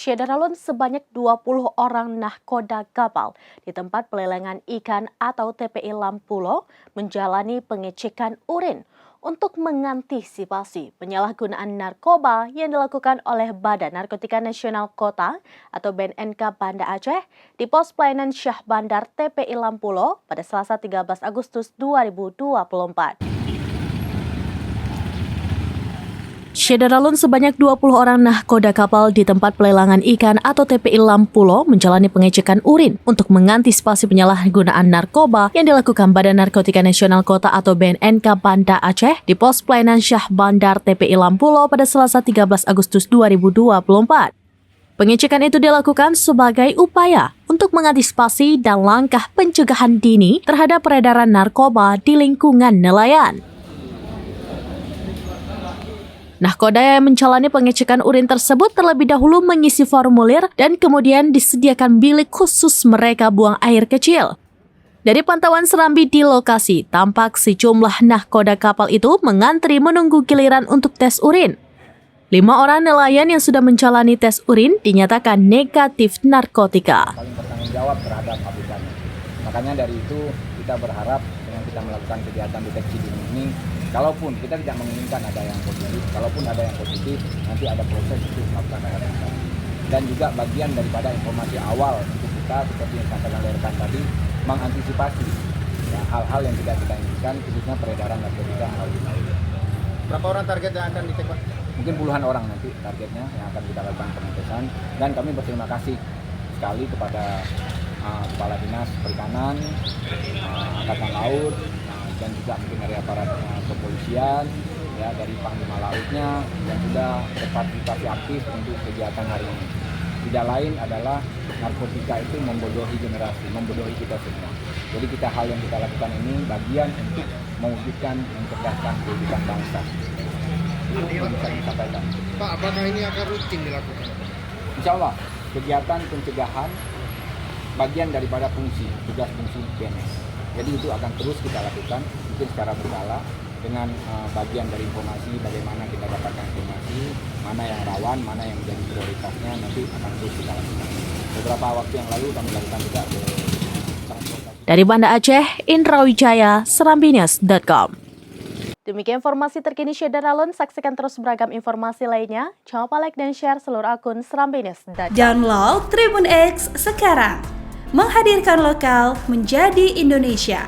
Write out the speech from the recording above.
Syederalun sebanyak 20 orang nahkoda kapal di tempat pelelangan ikan atau TPI Lampulo menjalani pengecekan urin untuk mengantisipasi penyalahgunaan narkoba yang dilakukan oleh Badan Narkotika Nasional Kota atau BNNK Banda Aceh di pos pelayanan Syah Bandar TPI Lampulo pada Selasa 13 Agustus 2024. Syederalun sebanyak 20 orang nahkoda kapal di tempat pelelangan ikan atau TPI Lampulo menjalani pengecekan urin untuk mengantisipasi penyalahgunaan narkoba yang dilakukan Badan Narkotika Nasional Kota atau BNNK Banda Aceh di pos pelayanan Syah Bandar TPI Lampulo pada Selasa 13 Agustus 2024. Pengecekan itu dilakukan sebagai upaya untuk mengantisipasi dan langkah pencegahan dini terhadap peredaran narkoba di lingkungan nelayan. Nahkoda yang menjalani pengecekan urin tersebut terlebih dahulu mengisi formulir dan kemudian disediakan bilik khusus mereka buang air kecil. Dari pantauan serambi di lokasi, tampak sejumlah nahkoda kapal itu mengantri menunggu giliran untuk tes urin. 5 orang nelayan yang sudah menjalani tes urin dinyatakan negatif narkotika. Paling bertanggung jawab terhadap aplikannya. Makanya dari itu kita berharap dengan kita melakukan kegiatan deteksi dini ini, kalaupun kita tidak menginginkan ada yang positif, kalaupun ada yang positif, nanti ada proses untuk melakukan rehabilitasi. Dan juga bagian daripada informasi awal untuk kita, seperti yang sampaikan rekan tadi, mengantisipasi ya, hal-hal yang tidak kita inginkan, khususnya peredaran narkotika melalui laut. Berapa orang target yang akan dicek, Pak? Mungkin puluhan orang nanti targetnya yang akan kita lakukan pengetesan. Dan kami berterima kasih sekali kepada Kepala Dinas Perikanan, Angkatan Laut, dan juga mungkin dari aparat kepolisian, ya dari Panglima Lautnya yang sudah berpartisipasi aktif untuk kegiatan hari ini. Tidak lain adalah narkotika itu membodohi generasi, membodohi kita semua. Jadi hal yang kita lakukan ini bagian untuk mewujudkan mencerdaskan kehidupan bangsa. Itu yang bisa disampaikan. Pak, apakah ini akan rutin dilakukan? Insya Allah, kegiatan pencegahan bagian daripada tugas fungsi BNS. Jadi itu akan terus kita lakukan, mungkin secara berkala dengan bagian dari informasi, bagaimana kita dapatkan informasi, mana yang rawan, mana yang menjadi prioritasnya, nanti akan terus kita lakukan. Beberapa waktu yang lalu kami lakukan juga ke transportasi. Dari Banda Aceh, Indra Wijaya, serambinews.com. Demikian informasi terkini Syederalun, saksikan terus beragam informasi lainnya. Jangan lupa like dan share seluruh akun serambinews.com. Download Tribun X sekarang. Menghadirkan lokal menjadi Indonesia.